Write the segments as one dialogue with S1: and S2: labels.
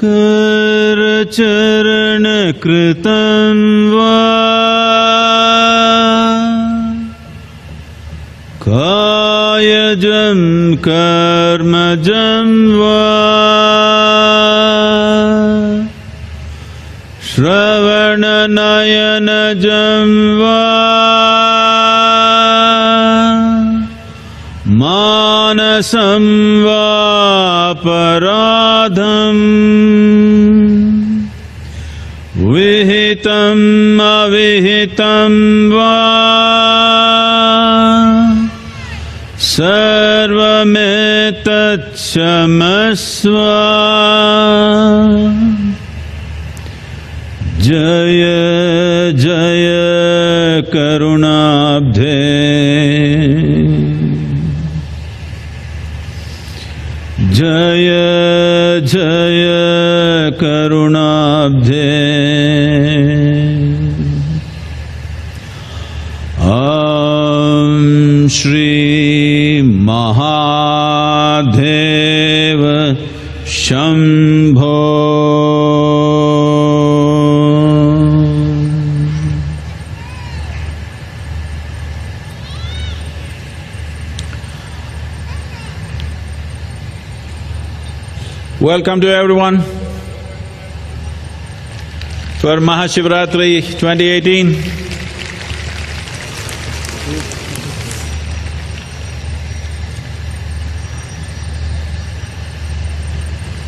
S1: करचरणकृतं वा कायजं कर्मजं वा श्रवणनयनजं वा मानसं वापराधम् विहितम् अविहितं वा सर्वमेतत्क्षमस्व। जय जय करुणाब्धे जय जय करुणाब्धे। ॐ Shri Mahadev Shambho. Welcome to everyone for Mahashivratri 2018.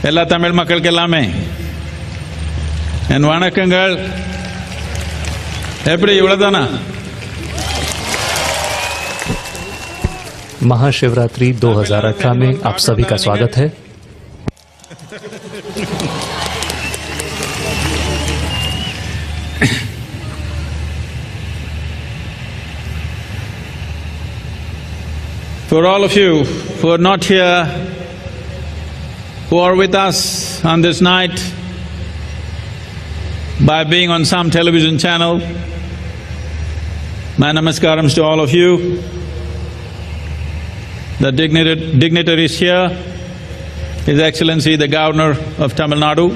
S1: எல்லா தமிழ் மக்களுக்கெல்லாமே என் வணக்கங்கள். எப்படி இவ்வளவுதானா?
S2: महाशिवरात्रि 2018 में आप सभी का स्वागत है।
S1: For all of you who are not here, who are with us on this night by being on some television channel, my namaskarams to all of you. The dignitaries here, His Excellency the Governor of Tamil Nadu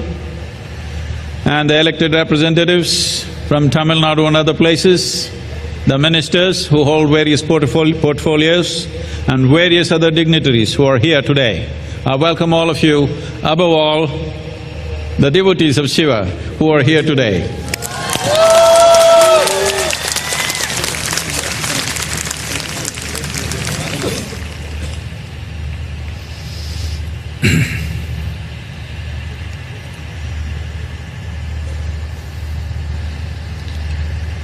S1: and the elected representatives from Tamil Nadu and other places, the ministers who hold various portfolios and various other dignitaries who are here today. I welcome all of you, above all, the devotees of Shiva who are here today.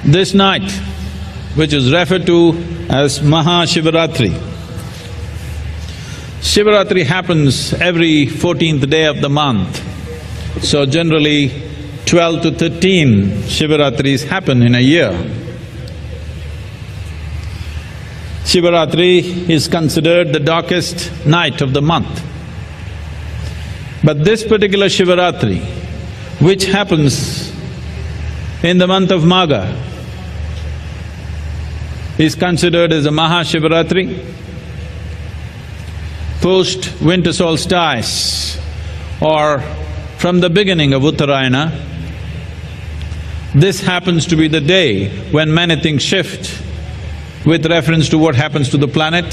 S1: This night, which is referred to as Mahashivaratri. Shivaratri happens every 14th day of the month. So generally 12 to 13 Shivaratris happen in a year. Shivaratri is considered the darkest night of the month. But this particular Shivaratri, which happens in the month of Magha, is considered as a Mahashivaratri. Post-winter solstice or from the beginning of Uttarayana, this happens to be the day when many things shift with reference to what happens to the planet.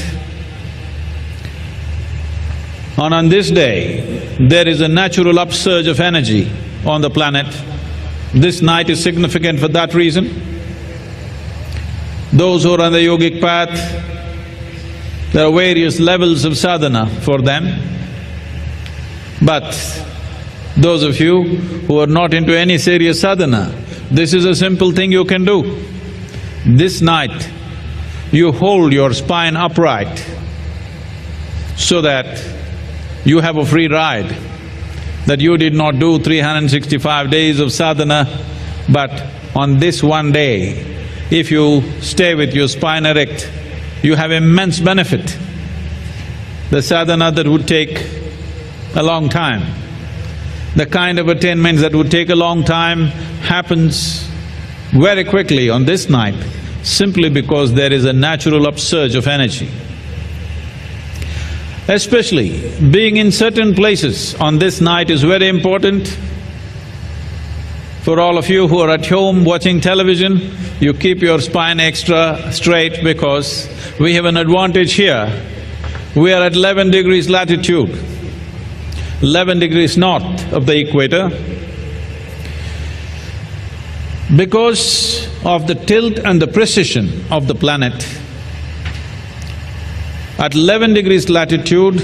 S1: And on this day, there is a natural upsurge of energy on the planet. This night is significant for that reason. Those who are on the yogic path, there are various levels of sadhana for them. But those of you who are not into any serious sadhana, this is a simple thing you can do. This night, you hold your spine upright so that you have a free ride, that you did not do 365 days of sadhana, but on this one day, if you stay with your spine erect, you have immense benefit. The sadhana that would take a long time, the kind of attainments that would take a long time happens very quickly on this night, simply because there is a natural upsurge of energy. Especially being in certain places on this night is very important. For all of you who are at home watching television, you keep your spine extra straight because we have an advantage here. We are at 11 degrees latitude, 11 degrees north of the equator. Because of the tilt and the precision of the planet, at 11 degrees latitude,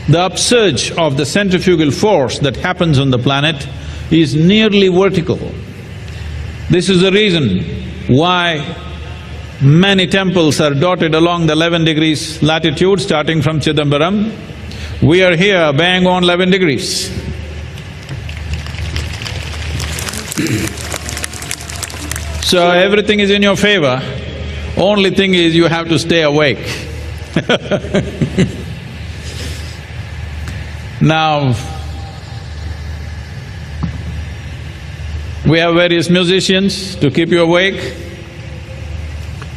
S1: the upsurge of the centrifugal force that happens on the planet is nearly vertical. This is the reason why many temples are dotted along the 11 degrees latitude, starting from Chidambaram. We are here bang on 11 degrees. So everything is in your favor, only thing is you have to stay awake. Now, we have various musicians to keep you awake.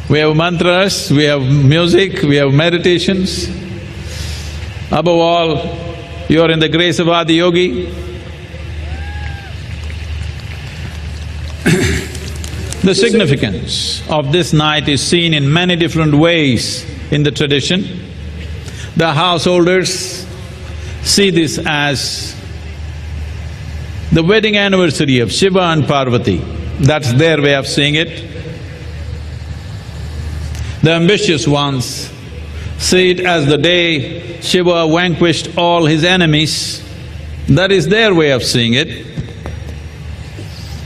S1: We have mantras, we have music, we have meditations. Above all, you are in the grace of Adiyogi. The significance of this night is seen in many different ways in the tradition. The householders see this as the wedding anniversary of Shiva and Parvati. That's their way of seeing it. The ambitious ones see it as the day Shiva vanquished all his enemies. That is their way of seeing it.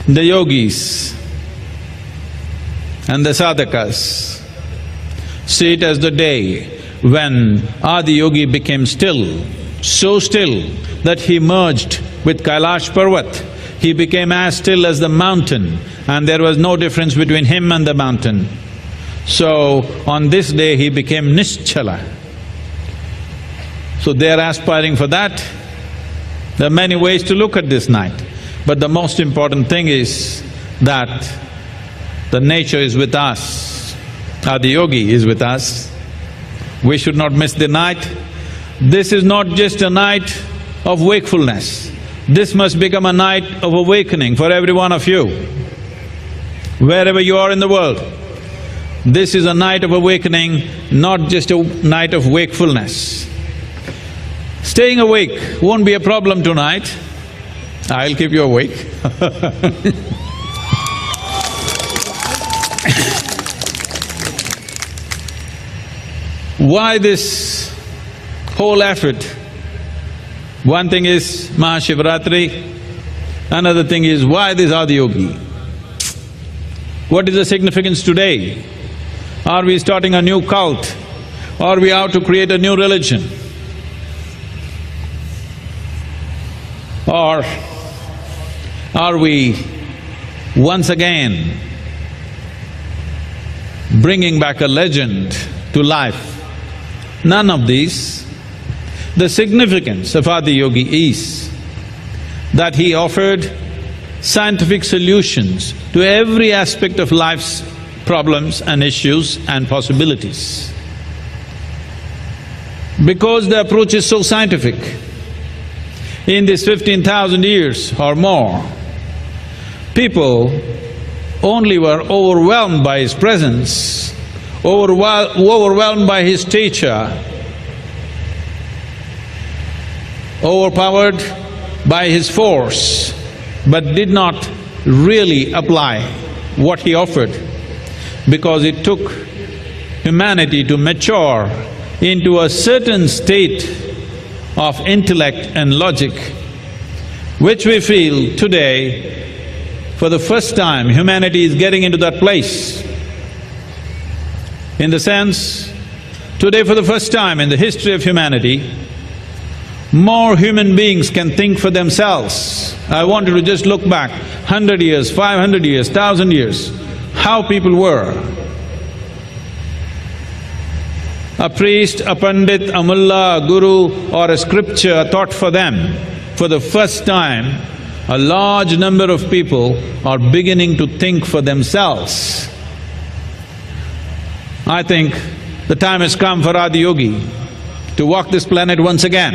S1: The yogis and the sadhakas see it as the day when Adiyogi became still, so still that he merged with Kailash Parvat. He became as still as the mountain and there was no difference between him and the mountain. So, on this day he became Nischala. So they are aspiring for that. There are many ways to look at this night, but the most important thing is that the nature is with us, Adiyogi is with us. We should not miss the night. This is not just a night of wakefulness, this must become a night of awakening for every one of you. Wherever you are in the world, this is a night of awakening, not just a night of wakefulness. Staying awake won't be a problem tonight, I'll keep you awake. Why this whole effort? One thing is Mahashivratri, another thing is why this Adiyogi? What is the significance today? Are we starting a new cult? Are we out to create a new religion? Or are we once again bringing back a legend to life? None of these. The significance of Adiyogi is that he offered scientific solutions to every aspect of life's problems and issues and possibilities. Because the approach is so scientific, in these 15,000 years or more, people only were overwhelmed by his presence, overwhelmed by his stature, overpowered by his force, but did not really apply what he offered, because it took humanity to mature into a certain state of intellect and logic, which we feel today, for the first time, humanity is getting into that place. In the sense, today for the first time in the history of humanity, more human beings can think for themselves. I wanted to just look back 100 years, 500 years, 1,000 years, how people were. A priest, a pandit, a mullah, a guru or a scripture thought for them. For the first time, a large number of people are beginning to think for themselves. I think the time has come for Adiyogi to walk this planet once again,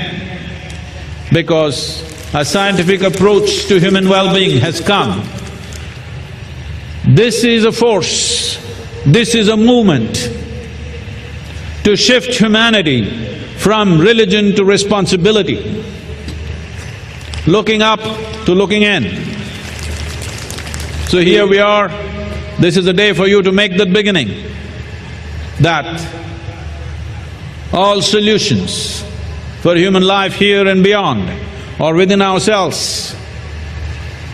S1: because a scientific approach to human well-being has come. This is a force, this is a movement to shift humanity from religion to responsibility, looking up to looking in. So here we are, this is the day for you to make that beginning, that all solutions for human life here and beyond are within ourselves,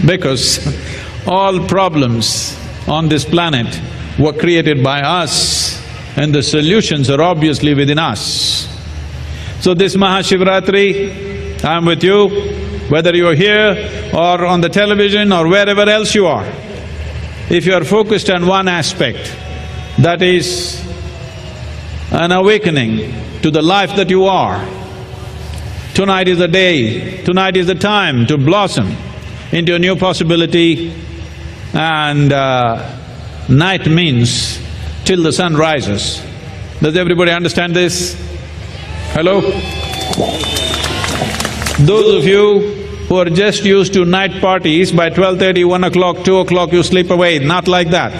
S1: because all problems on this planet were created by us and the solutions are obviously within us. So this Mahashivratri, I'm with you, whether you're here or on the television or wherever else you are. If you are focused on one aspect, that is an awakening to the life that you are, tonight is the day, tonight is the time to blossom into a new possibility. And night means till the sun rises. Does everybody understand this? Hello? Those of you who are just used to night parties, by 12:30, 1 o'clock, 2 o'clock you sleep away, not like that.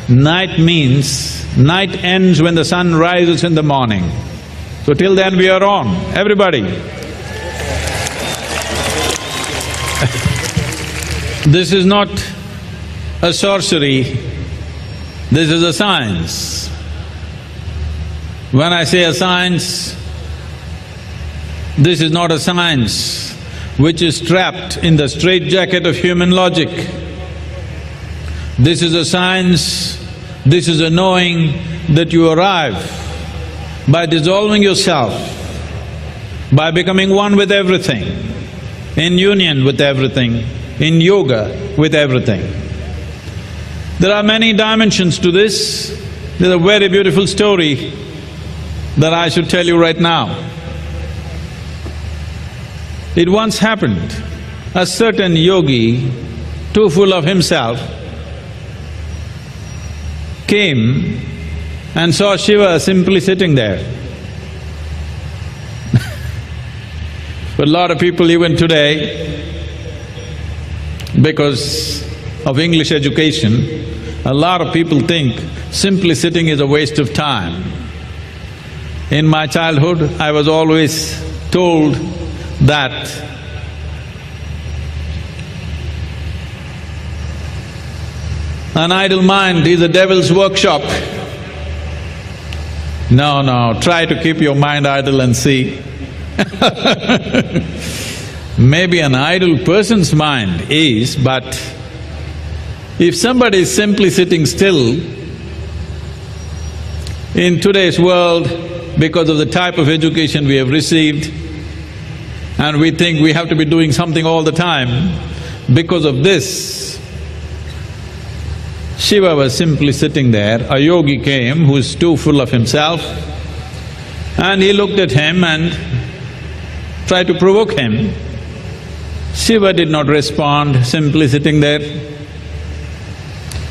S1: Night means, night ends when the sun rises in the morning. So till then we are on, everybody. This is not a sorcery, this is a science. When I say a science, this is not a science which is trapped in the straitjacket of human logic. This is a science, this is a knowing that you arrive by dissolving yourself, by becoming one with everything, in union with everything, in yoga with everything. There are many dimensions to this. There's a very beautiful story that I should tell you right now. It once happened, a certain yogi, too full of himself, came and saw Shiva simply sitting there. For a lot of people even today, because of English education, a lot of people think simply sitting is a waste of time. In my childhood, I was always told that an idle mind is a devil's workshop. No, try to keep your mind idle and see. Maybe an idle person's mind is, but if somebody is simply sitting still, in today's world, because of the type of education we have received, and we think we have to be doing something all the time, because of this, Shiva was simply sitting there. A yogi came who is too full of himself, and he looked at him and tried to provoke him. Shiva did not respond, simply sitting there.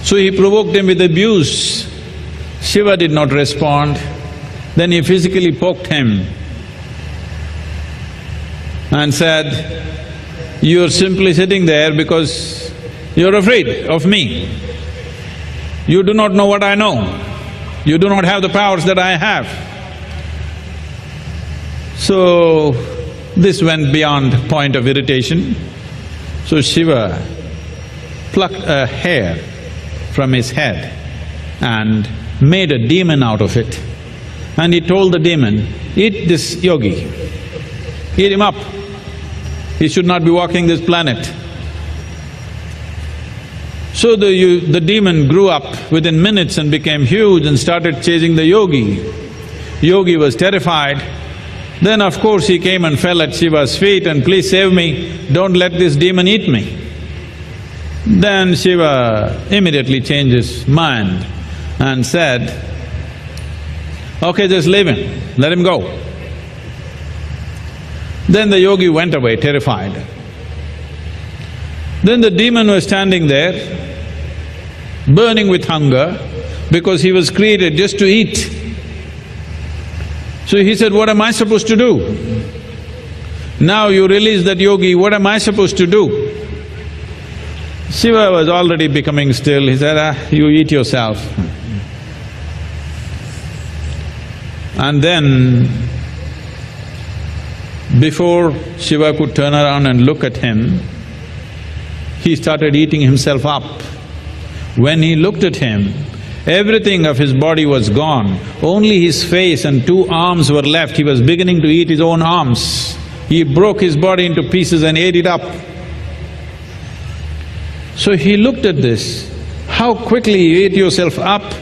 S1: So he provoked him with abuse. Shiva did not respond. Then he physically poked him and said, "You're simply sitting there because you're afraid of me. You do not know what I know. You do not have the powers that I have." So, this went beyond point of irritation. So Shiva plucked a hair from his head and made a demon out of it. And he told the demon, "Eat this yogi, eat him up. He should not be walking this planet." So the demon grew up within minutes and became huge and started chasing the yogi. Yogi was terrified. Then of course he came and fell at Shiva's feet and, "Please save me, don't let this demon eat me." Then Shiva immediately changed his mind and said, "Okay, just leave him, let him go." Then the yogi went away terrified. Then the demon was standing there, burning with hunger, because he was created just to eat. So he said, what am I supposed to do? Now you release that yogi, what am I supposed to do? Shiva was already becoming still, he said, you eat yourself. And then, before Shiva could turn around and look at him, he started eating himself up. When he looked at him, everything of his body was gone, only his face and 2 arms were left. He was beginning to eat his own arms. He broke his body into pieces and ate it up. So he looked at this, how quickly you ate yourself up.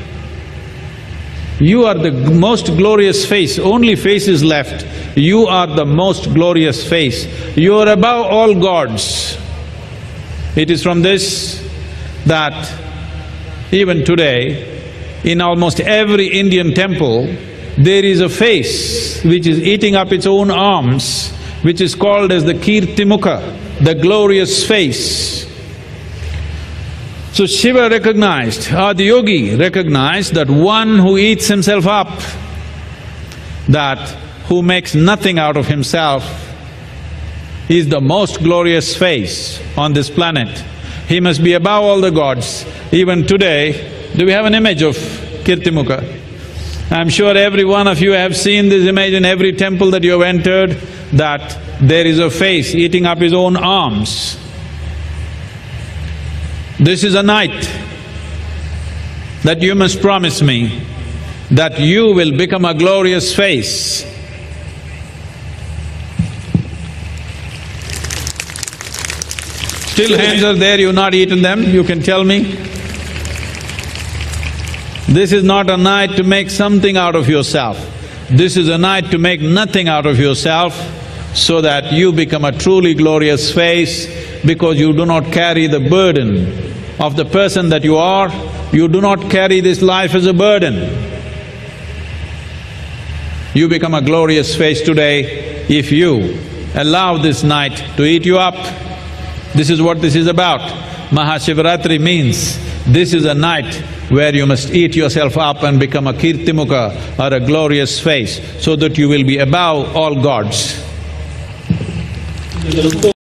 S1: You are the most glorious face, only face is left. You are the most glorious face. You are above all gods. It is from this that even today, in almost every Indian temple, there is a face which is eating up its own arms, which is called as the Kirtimukha, the glorious face. So Shiva recognized, Adiyogi recognized that one who eats himself up, that who makes nothing out of himself, is the most glorious face on this planet. He must be above all the gods. Even today, do we have an image of Kirtimukha? I'm sure every one of you have seen this image in every temple that you have entered, that there is a face eating up his own arms. This is a night that you must promise me that you will become a glorious face. Still hands are there, you've not eaten them, you can tell me. This is not a night to make something out of yourself. This is a night to make nothing out of yourself so that you become a truly glorious face, because you do not carry the burden of the person that you are, you do not carry this life as a burden. You become a glorious face today if you allow this night to eat you up. This is what this is about. Mahashivaratri means this is a night where you must eat yourself up and become a Kirtimukha or a glorious face, so that you will be above all gods.